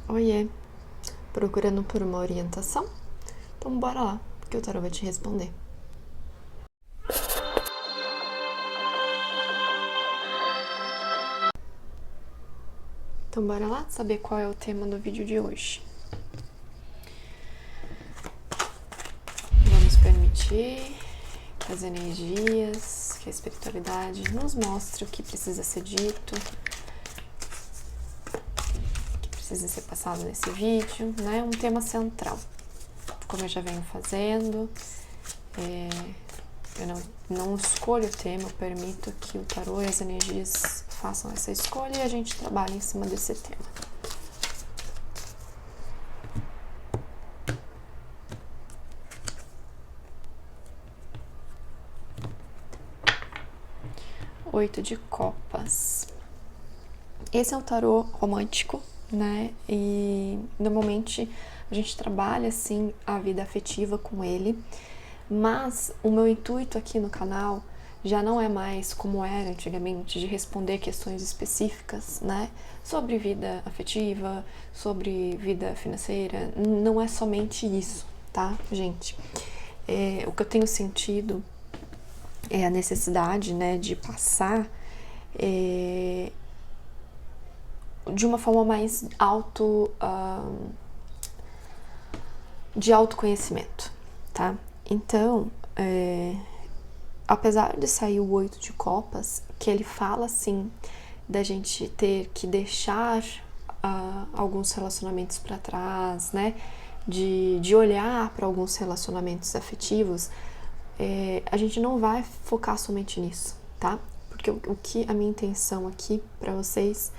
Oiê, procurando por uma orientação? Então bora lá, que o tarô vai te responder. Então bora lá saber qual é o tema do vídeo de hoje. Vamos permitir que as energias, que a espiritualidade nos mostre o que precisa ser dito, o que precisa ser passado nesse vídeo, né? Um tema central, como eu já venho fazendo. Eu não escolho o tema, eu permito que o tarô e as energias façam essa escolha e a gente trabalha em cima desse tema. Oito de copas. Esse é um tarô romântico, né? E normalmente a gente trabalha assim a vida afetiva com ele, mas o meu intuito aqui no canal já não é mais como era antigamente, de responder questões específicas, né? Sobre vida afetiva, sobre vida financeira. Não é somente isso, tá, gente? O que eu tenho sentido é a necessidade, né, de passar de uma forma mais de autoconhecimento, tá? Então, apesar de sair o 8 de copas, que ele fala assim da gente ter que deixar alguns relacionamentos para trás, né? De olhar para alguns relacionamentos afetivos, a gente não vai focar somente nisso, tá? Porque o que a minha intenção aqui para vocês,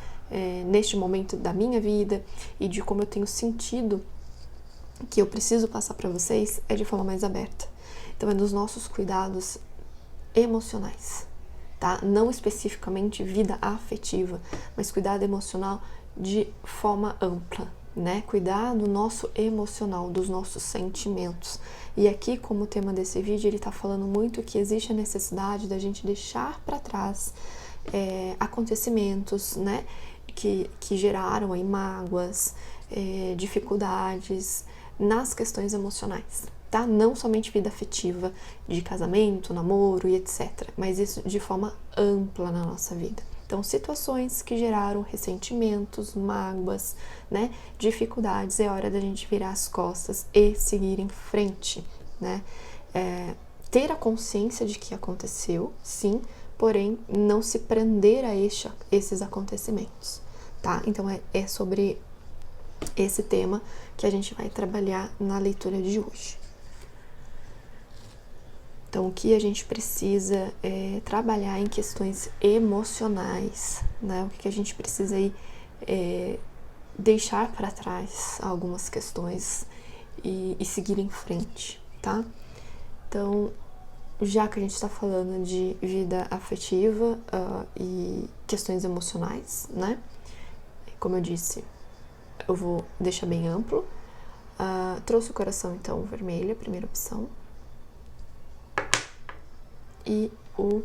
neste momento da minha vida e de como eu tenho sentido que eu preciso passar para vocês, é de forma mais aberta. Então, é dos nossos cuidados emocionais, tá? Não especificamente vida afetiva, mas cuidado emocional de forma ampla, né? Cuidar do nosso emocional, dos nossos sentimentos. E aqui, como tema desse vídeo, ele tá falando muito que existe a necessidade da gente deixar para trás acontecimentos, né? Que geraram aí mágoas, dificuldades nas questões emocionais, tá? Não somente vida afetiva, de casamento, namoro e etc. Mas isso de forma ampla na nossa vida. Então, situações que geraram ressentimentos, mágoas, né? Dificuldades, é hora da gente virar as costas e seguir em frente, né? Ter a consciência de que aconteceu, sim, porém não se prender a esses acontecimentos, tá? Então, é sobre esse tema que a gente vai trabalhar na leitura de hoje. Então, o que a gente precisa é trabalhar em questões emocionais, né? O que a gente precisa aí deixar para trás algumas questões e seguir em frente, tá? Então, já que a gente está falando de vida afetiva e questões emocionais, né? Como eu disse, eu vou deixar bem amplo. Trouxe o coração, então, vermelho, a primeira opção. E o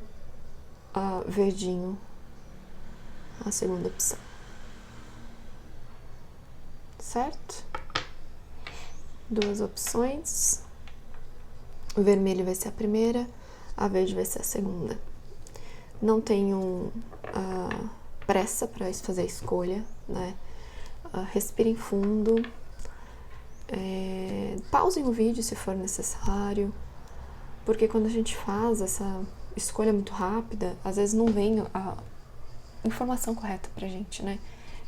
verdinho, a segunda opção. Certo? Duas opções. O vermelho vai ser a primeira, a verde vai ser a segunda. Não tenho pressa para fazer a escolha, né? Respirem fundo. Pausem o vídeo se for necessário, porque quando a gente faz essa escolha muito rápida, às vezes não vem a informação correta pra gente, né?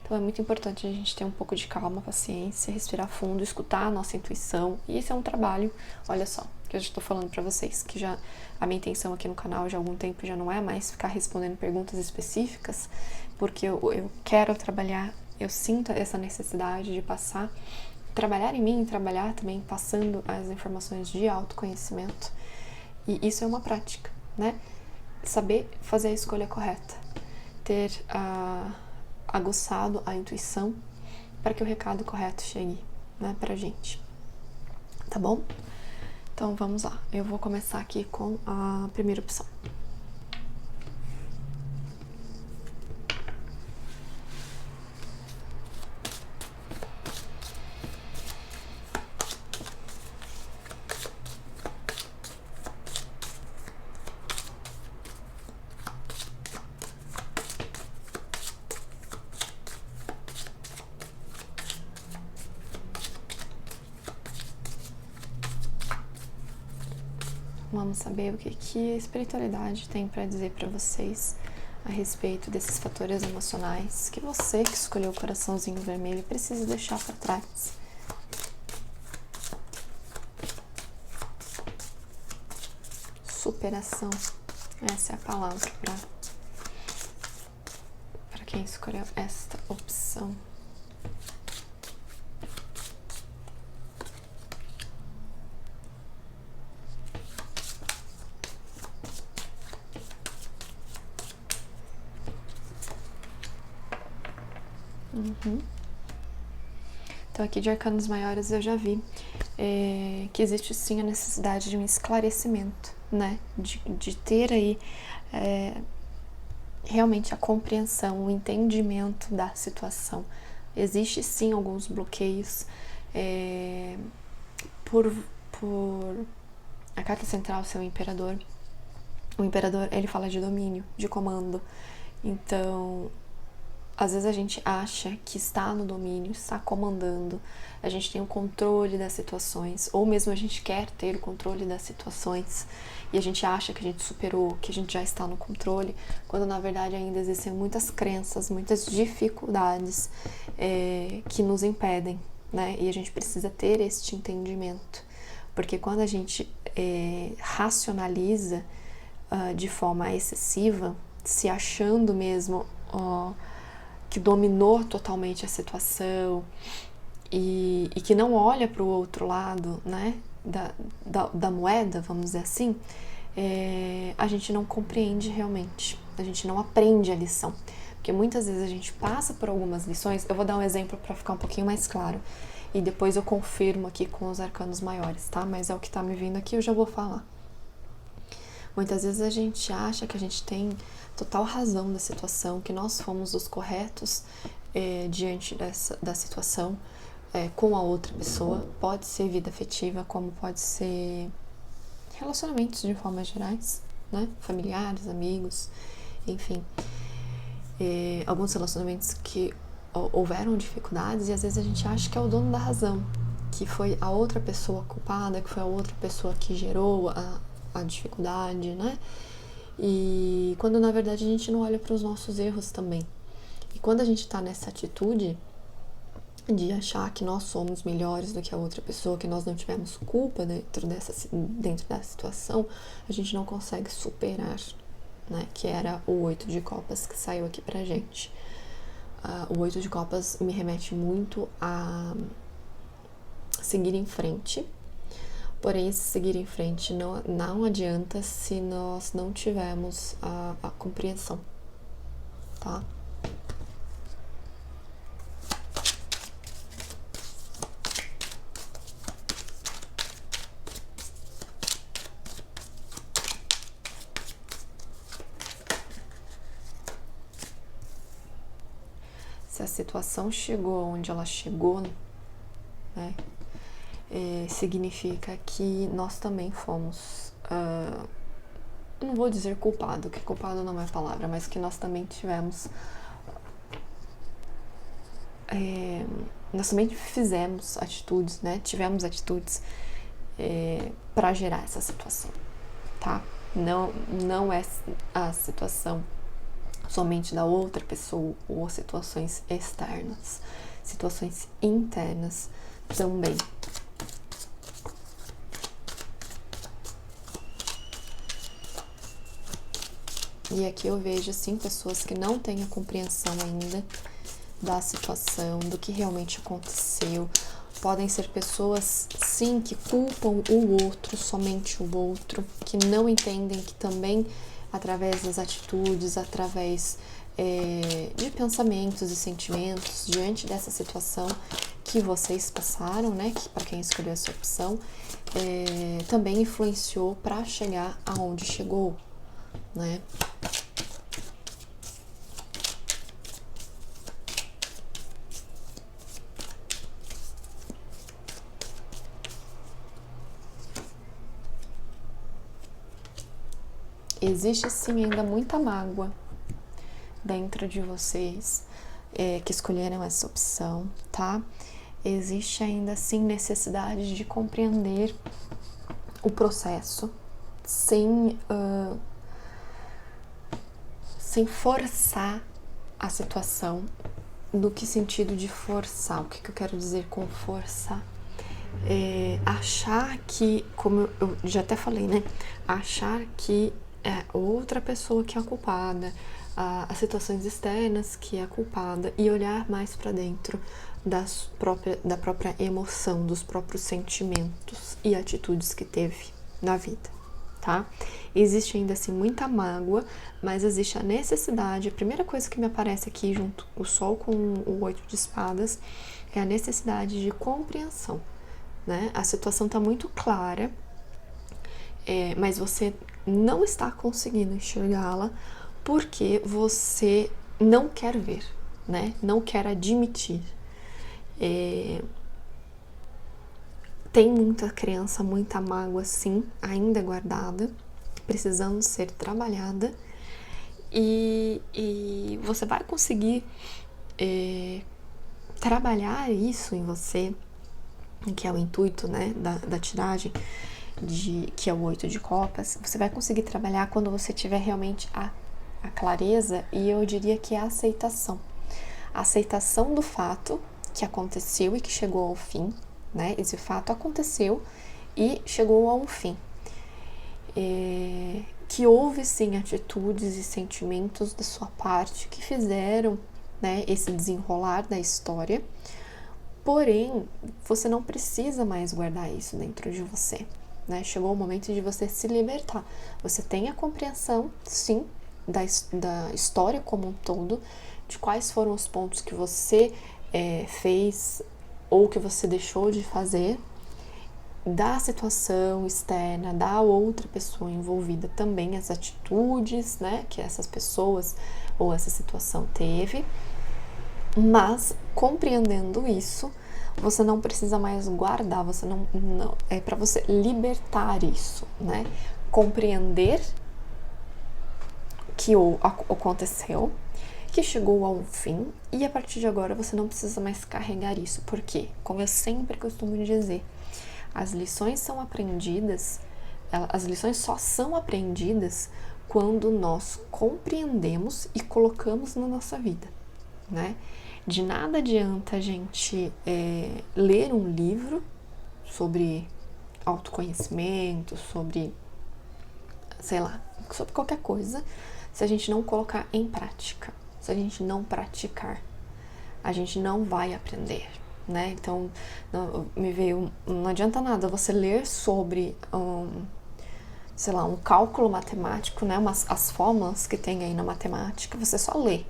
Então é muito importante a gente ter um pouco de calma, paciência, respirar fundo, escutar a nossa intuição. E esse é um trabalho, olha só, que eu já estou falando pra vocês, que já a minha intenção aqui no canal já há algum tempo já não é mais ficar respondendo perguntas específicas, porque eu quero trabalhar, eu sinto essa necessidade de trabalhar em mim, trabalhar também passando as informações de autoconhecimento. E isso é uma prática, né? Saber fazer a escolha correta, ter aguçado a intuição para que o recado correto chegue, né, pra gente. Tá bom? Então vamos lá. Eu vou começar aqui com a primeira opção. Vamos saber o que a espiritualidade tem para dizer para vocês a respeito desses fatores emocionais que você que escolheu o coraçãozinho vermelho precisa deixar para trás. Superação, essa é a palavra para quem escolheu esta opção. Então aqui de arcanos maiores eu já vi que existe sim a necessidade de um esclarecimento, né? De ter aí realmente a compreensão, o entendimento da situação. Existe sim alguns bloqueios por a carta central ser o imperador. O imperador, ele fala de domínio, de comando. Então, às vezes a gente acha que está no domínio, está comandando, a gente tem o controle das situações, ou mesmo a gente quer ter o controle das situações e a gente acha que a gente superou, que a gente já está no controle, quando na verdade ainda existem muitas crenças, muitas dificuldades que nos impedem, né? E a gente precisa ter este entendimento, porque quando a gente racionaliza de forma excessiva, se achando mesmo que dominou totalmente a situação e que não olha para o outro lado, né, da moeda, vamos dizer assim, a gente não compreende realmente, a gente não aprende a lição. Porque muitas vezes a gente passa por algumas lições, eu vou dar um exemplo para ficar um pouquinho mais claro, e depois eu confirmo aqui com os arcanos maiores, tá? Mas é o que tá me vindo aqui, eu já vou falar. Muitas vezes a gente acha que a gente tem total razão da situação, que nós fomos os corretos diante da situação com a outra pessoa. Pode ser vida afetiva, como pode ser relacionamentos de formas gerais, né? Familiares, amigos, enfim. Alguns relacionamentos que houveram dificuldades e às vezes a gente acha que é o dono da razão, que foi a outra pessoa culpada, que foi a outra pessoa que gerou a dificuldade, né? E quando na verdade a gente não olha para os nossos erros também. E quando a gente está nessa atitude de achar que nós somos melhores do que a outra pessoa, que nós não tivemos culpa dentro da situação, a gente não consegue superar, né? Que era o 8 de copas que saiu aqui pra gente. O 8 de copas me remete muito a seguir em frente. Porém, se seguir em frente não adianta se nós não tivermos a compreensão, tá? Se a situação chegou onde ela chegou, né? Significa que nós também fomos, não vou dizer culpado, que culpado não é a palavra, mas que nós também tivemos, nós também fizemos atitudes, né? Tivemos atitudes para gerar essa situação, tá? Não é a situação somente da outra pessoa ou situações externas, situações internas também. E aqui eu vejo, assim, pessoas que não têm a compreensão ainda da situação, do que realmente aconteceu. Podem ser pessoas, sim, que culpam o outro, somente o outro, que não entendem que também, através das atitudes, através de pensamentos e sentimentos, diante dessa situação que vocês passaram, né, que para quem escolheu essa opção, também influenciou para chegar aonde chegou, né? Existe sim ainda muita mágoa dentro de vocês que escolheram essa opção, tá? Existe ainda sim necessidade de compreender o processo, sem forçar a situação. No que sentido de forçar? O que eu quero dizer com forçar? Achar que, como eu já até falei, né? Achar que é outra pessoa que é a culpada, as situações externas que é a culpada, e olhar mais para dentro da própria emoção, dos próprios sentimentos e atitudes que teve na vida, tá? Existe ainda assim muita mágoa, mas existe a necessidade. A primeira coisa que me aparece aqui junto o Sol com o 8 de espadas é a necessidade de compreensão, né? A situação está muito clara, mas você não está conseguindo enxergá-la porque você não quer ver, né? Não quer admitir. Tem muita crença, muita mágoa, sim, ainda guardada, precisando ser trabalhada, e você vai conseguir trabalhar isso em você, que é o intuito, né, da tiragem, que é o 8 de copas. Você vai conseguir trabalhar quando você tiver realmente a clareza, e eu diria que é a aceitação. A aceitação do fato que aconteceu e que chegou ao fim, né? Esse fato aconteceu e chegou a um fim. Que houve sim atitudes e sentimentos da sua parte que fizeram, né, esse desenrolar da história. Porém, você não precisa mais guardar isso dentro de você, né? Chegou o momento de você se libertar. Você tem a compreensão, sim, da história como um todo, de quais foram os pontos que você fez ou que você deixou de fazer, da situação externa, da outra pessoa envolvida também, as atitudes, né, que essas pessoas ou essa situação teve. Mas, compreendendo isso, você não precisa mais guardar, você não é para você libertar isso, né? Compreender que aconteceu, que chegou a um fim, e a partir de agora você não precisa mais carregar isso. Por quê? Como eu sempre costumo dizer, as lições são aprendidas, as lições só são aprendidas quando nós compreendemos e colocamos na nossa vida, né? De nada adianta a gente ler um livro sobre autoconhecimento, sobre, sei lá, sobre qualquer coisa, se a gente não colocar em prática, se a gente não praticar, a gente não vai aprender, né? Então, não adianta nada você ler sobre, sei lá, um cálculo matemático, né? As fórmulas que tem aí na matemática, você só lê.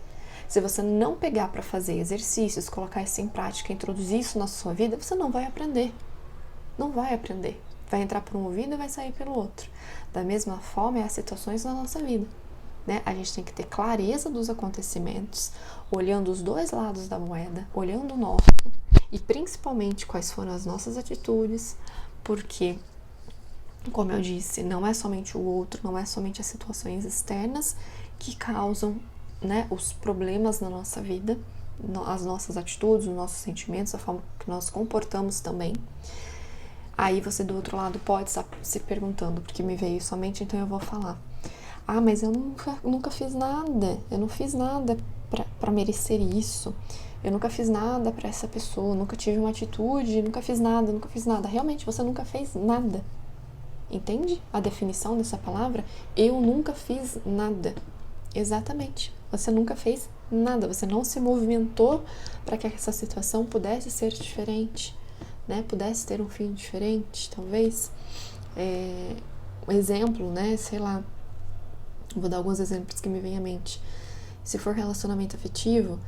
Se você não pegar para fazer exercícios, colocar isso em prática, introduzir isso na sua vida, você não vai aprender. Não vai aprender. Vai entrar por um ouvido e vai sair pelo outro. Da mesma forma, é as situações na nossa vida, né? A gente tem que ter clareza dos acontecimentos, olhando os dois lados da moeda, olhando o nosso, e principalmente quais foram as nossas atitudes, porque, como eu disse, não é somente o outro, não é somente as situações externas que causam, né, os problemas na nossa vida, as nossas atitudes, os nossos sentimentos, a forma que nós comportamos também. Aí você do outro lado pode estar se perguntando, porque me veio somente, então eu vou falar. Ah, mas eu nunca fiz nada, eu não fiz nada pra merecer isso, eu nunca fiz nada pra essa pessoa, nunca tive uma atitude, nunca fiz nada. Realmente, você nunca fez nada. Entende a definição dessa palavra? Eu nunca fiz nada. Exatamente. Você nunca fez nada, você não se movimentou para que essa situação pudesse ser diferente, né? Pudesse ter um fim diferente, talvez. Um exemplo, né? Sei lá, vou dar alguns exemplos que me vêm à mente. Se for relacionamento afetivo,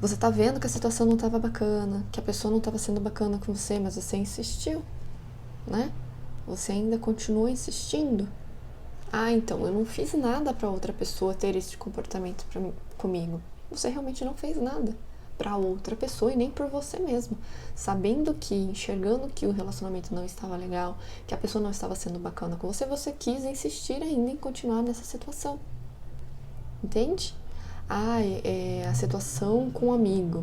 você tá vendo que a situação não estava bacana, que a pessoa não estava sendo bacana com você, mas você insistiu, né? Você ainda continua insistindo. Ah, então, eu não fiz nada para outra pessoa ter esse comportamento comigo. Você realmente não fez nada para outra pessoa e nem por você mesmo. Sabendo que, enxergando que o relacionamento não estava legal, que a pessoa não estava sendo bacana com você, você quis insistir ainda em continuar nessa situação. Entende? A situação com o amigo,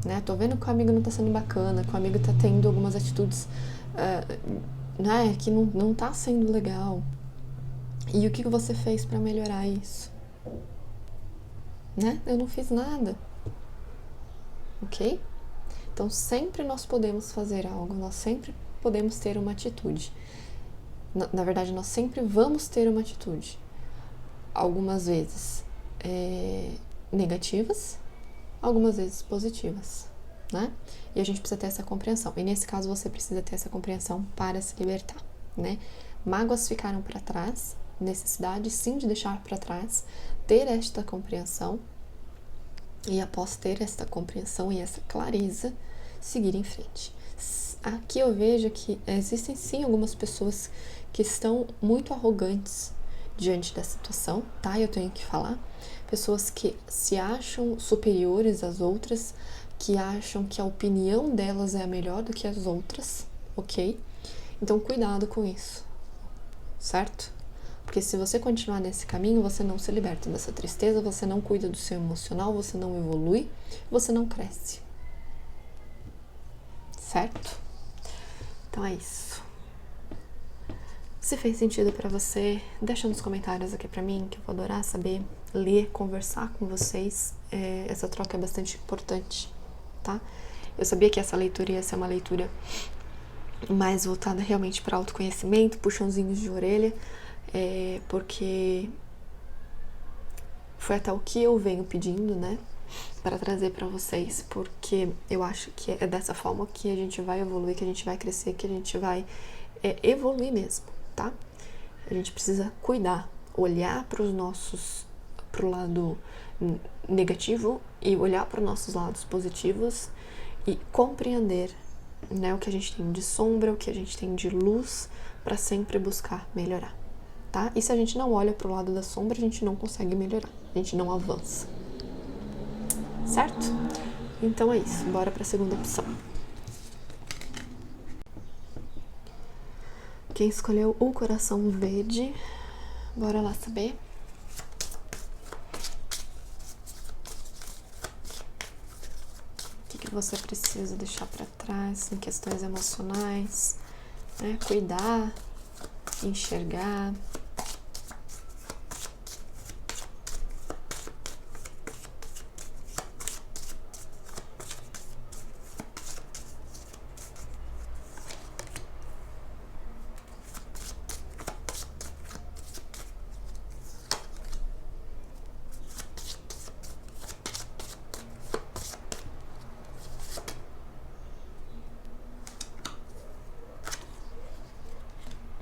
né? Tô vendo que o amigo não tá sendo bacana, que o amigo tá tendo algumas atitudes né, que não tá sendo legal. E o que você fez para melhorar isso? Né? Eu não fiz nada. Ok? Então, sempre nós podemos fazer algo, nós sempre podemos ter uma atitude. Na verdade, nós sempre vamos ter uma atitude. Algumas vezes negativas, algumas vezes positivas, né? E a gente precisa ter essa compreensão. E nesse caso, você precisa ter essa compreensão para se libertar, né? Mágoas ficaram para trás, necessidade sim de deixar para trás, ter esta compreensão, e após ter esta compreensão e essa clareza, seguir em frente. Aqui eu vejo que existem sim algumas pessoas que estão muito arrogantes diante da situação, tá? Eu tenho que falar. Pessoas que se acham superiores às outras, que acham que a opinião delas é a melhor do que as outras, ok? Então, cuidado com isso, certo? Porque se você continuar nesse caminho, você não se liberta dessa tristeza, você não cuida do seu emocional, você não evolui, você não cresce. Certo? Então é isso. Se fez sentido pra você, deixa nos comentários aqui pra mim, que eu vou adorar saber, ler, conversar com vocês. Essa troca é bastante importante, tá? Eu sabia que essa leitura ia ser uma leitura mais voltada realmente para autoconhecimento, puxãozinhos de orelha, porque foi até o que eu venho pedindo, né, para trazer para vocês, porque eu acho que é dessa forma que a gente vai evoluir, que a gente vai crescer, que a gente vai evoluir mesmo, tá? A gente precisa cuidar, olhar pro lado negativo e olhar para os nossos lados positivos e compreender, né, o que a gente tem de sombra, o que a gente tem de luz, para sempre buscar melhorar, tá? E se a gente não olha pro lado da sombra, a gente não consegue melhorar, a gente não avança, certo? Então é isso, bora para a segunda opção. Quem escolheu o coração verde, bora lá saber. O que você precisa deixar para trás em questões emocionais, né? Cuidar, enxergar.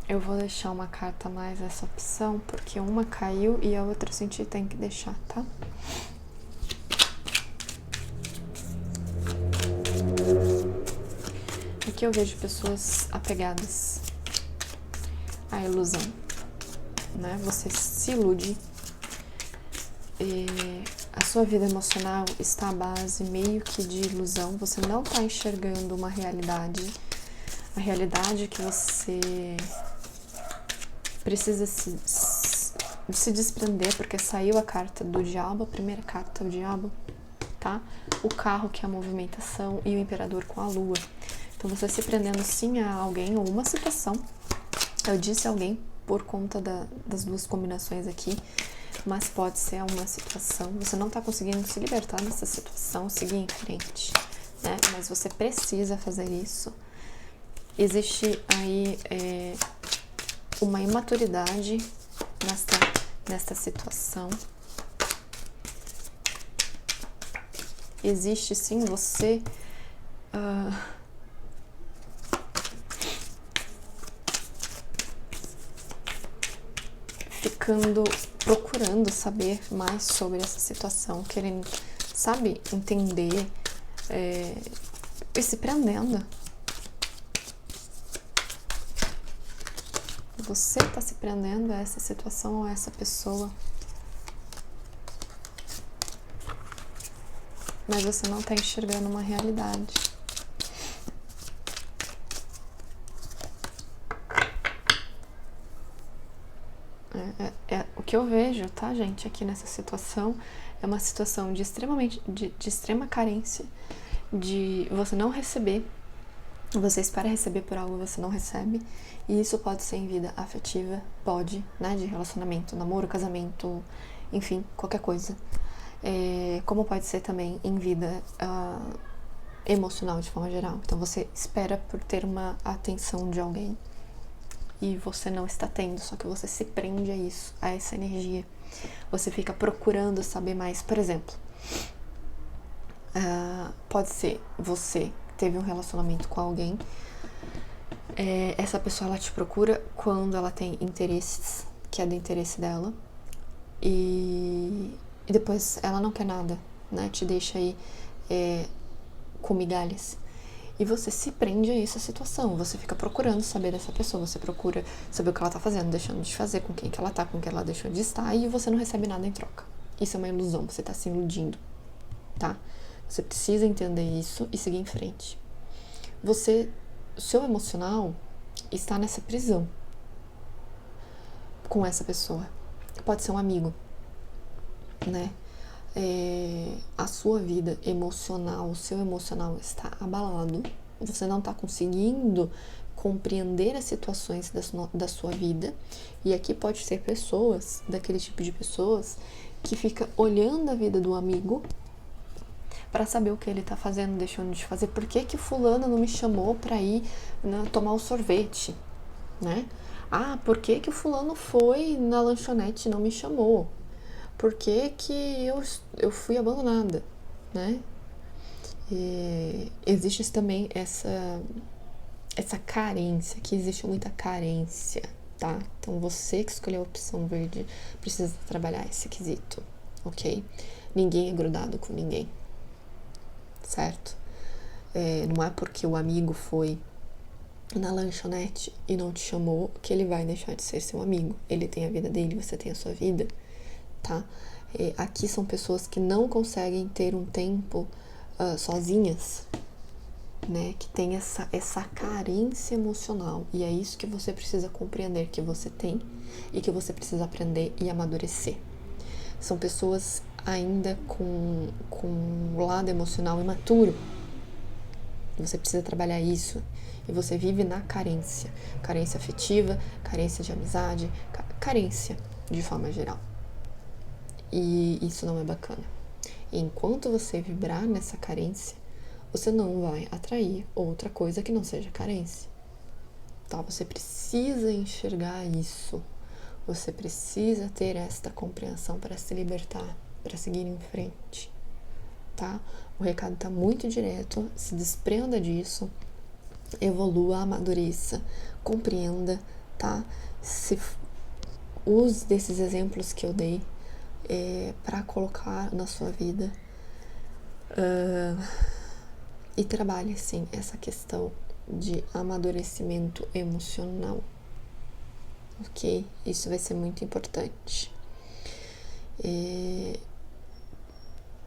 Eu vou deixar uma carta a mais essa opção, porque uma caiu e a outra eu senti tem que deixar, tá? Aqui eu vejo pessoas apegadas à ilusão, né? Você se ilude e a sua vida emocional está à base meio que de ilusão, você não está enxergando uma realidade, a realidade que você precisa se desprender, porque saiu a carta do diabo, a primeira carta é o diabo, tá? O carro, que é a movimentação, e o imperador com a lua. Então, você se prendendo sim a alguém ou uma situação. Eu disse alguém por conta das duas combinações aqui, mas pode ser uma situação. Você não tá conseguindo se libertar dessa situação, seguir em frente, né? Mas você precisa fazer isso. Existe aí uma imaturidade nesta situação. Existe sim você procurando saber mais sobre essa situação, querendo, sabe, entender e se prendendo. Você está se prendendo a essa situação ou a essa pessoa, mas você não está enxergando uma realidade. O que eu vejo, tá, gente, aqui nessa situação é uma situação de extrema carência, de você não receber Você espera receber por algo que você não recebe. E isso pode ser em vida afetiva, pode, né? De relacionamento, namoro, casamento, enfim, qualquer coisa. Como pode ser também em vida emocional de forma geral. Então você espera por ter uma atenção de alguém e você não está tendo, só que você se prende a isso, a essa energia. Você fica procurando saber mais. Por exemplo, pode ser você teve um relacionamento com alguém, essa pessoa ela te procura quando ela tem interesses, que é do interesse dela, e depois ela não quer nada, né? Te deixa aí com migalhas. E você se prende a essa situação, você fica procurando saber dessa pessoa, você procura saber o que ela tá fazendo, deixando de fazer, com quem que ela tá, com quem ela deixou de estar, e você não recebe nada em troca. Isso é uma ilusão, você tá se iludindo, tá? Você precisa entender isso e seguir em frente. O seu emocional está nessa prisão com essa pessoa. Pode ser um amigo, né? A sua vida emocional, o seu emocional está abalado, você não está conseguindo compreender as situações da sua vida, e aqui pode ser pessoas, daquele tipo de pessoas que fica olhando a vida do amigo para saber o que ele tá fazendo, deixando de fazer, por que fulano não me chamou para ir tomar um sorvete, né? Por que o fulano foi na lanchonete e não me chamou? Por que eu fui abandonada, né? Existe também essa carência, que existe muita carência, tá? Então você que escolheu a opção verde precisa trabalhar esse quesito, ok? Ninguém é grudado com ninguém, certo? Não é porque o amigo foi na lanchonete e não te chamou que ele vai deixar de ser seu amigo. Ele tem a vida dele, você tem a sua vida, tá? Aqui são pessoas que não conseguem ter um tempo sozinhas, né? Que tem essa carência emocional. E é isso que você precisa compreender que você tem e que você precisa aprender e amadurecer. São pessoas ainda com o lado emocional imaturo. Você precisa trabalhar isso. E você vive na carência. Carência afetiva, carência de amizade, carência de forma geral. E isso não é bacana. E enquanto você vibrar nessa carência, você não vai atrair outra coisa que não seja carência. Tá? Você precisa enxergar isso. Você precisa ter esta compreensão para se libertar, para seguir em frente. Tá? O recado tá muito direto, se desprenda disso, evolua, amadureça, compreenda, tá? Use desses exemplos que eu dei para colocar na sua vida e trabalhe, sim, essa questão de amadurecimento emocional, ok? Isso vai ser muito importante.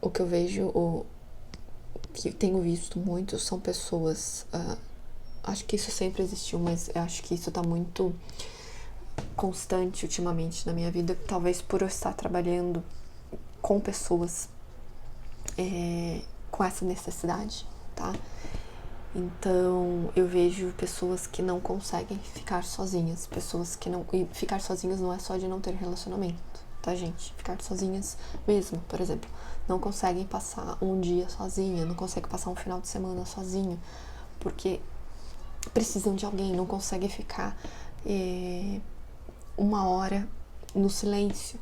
O que eu vejo, o que eu tenho visto muito, são pessoas, acho que isso sempre existiu, mas eu acho que isso tá muito constante ultimamente na minha vida, talvez por eu estar trabalhando com pessoas com essa necessidade, tá? Então eu vejo pessoas que não conseguem ficar sozinhas, pessoas que não... E ficar sozinhas não é só de não ter relacionamento, tá, gente? Ficar sozinhas mesmo, por exemplo, não conseguem passar um dia sozinha, não conseguem passar um final de semana sozinho, porque precisam de alguém, não conseguem ficar uma hora no silêncio,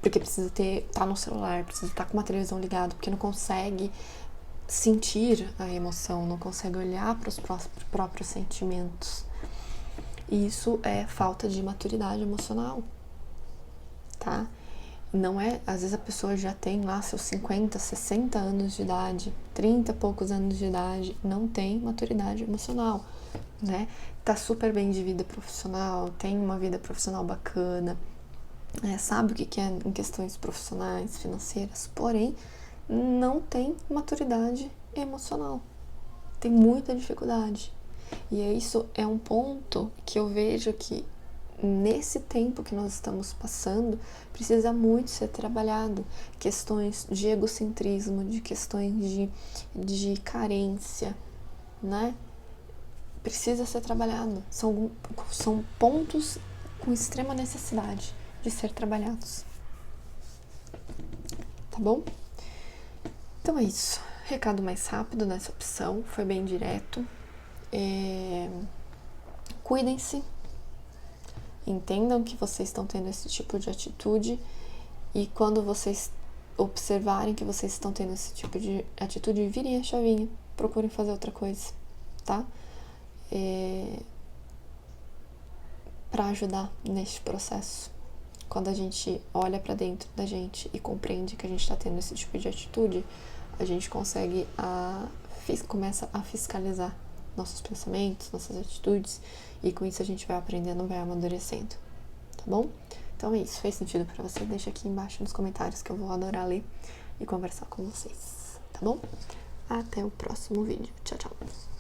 porque precisa tá no celular, precisa estar com uma televisão ligada, porque não consegue sentir a emoção, não consegue olhar para os próprios sentimentos. E isso é falta de maturidade emocional, tá? Não é, às vezes a pessoa já tem lá seus 50, 60 anos de idade, 30 e poucos anos de idade, não tem maturidade emocional, né? Tá super bem de vida profissional, tem uma vida profissional bacana, sabe o que é em questões profissionais, financeiras, porém não tem maturidade emocional, tem muita dificuldade. E isso é um ponto que eu vejo que nesse tempo que nós estamos passando precisa muito ser trabalhado, questões de egocentrismo, de questões de carência, né? precisa ser trabalhado. São pontos com extrema necessidade de ser trabalhados. Tá bom? Então é isso. Recado mais rápido nessa opção, foi bem direto. Cuidem-se, entendam que vocês estão tendo esse tipo de atitude e quando vocês observarem que vocês estão tendo esse tipo de atitude, virem a chavinha, procurem fazer outra coisa, tá? Para ajudar neste processo. Quando a gente olha para dentro da gente e compreende que a gente está tendo esse tipo de atitude, a gente consegue começa a fiscalizar nossos pensamentos, nossas atitudes, e com isso a gente vai aprendendo, vai amadurecendo, tá bom? Então é isso, fez sentido para você? Deixa aqui embaixo nos comentários que eu vou adorar ler e conversar com vocês, tá bom? Até o próximo vídeo. Tchau, tchau!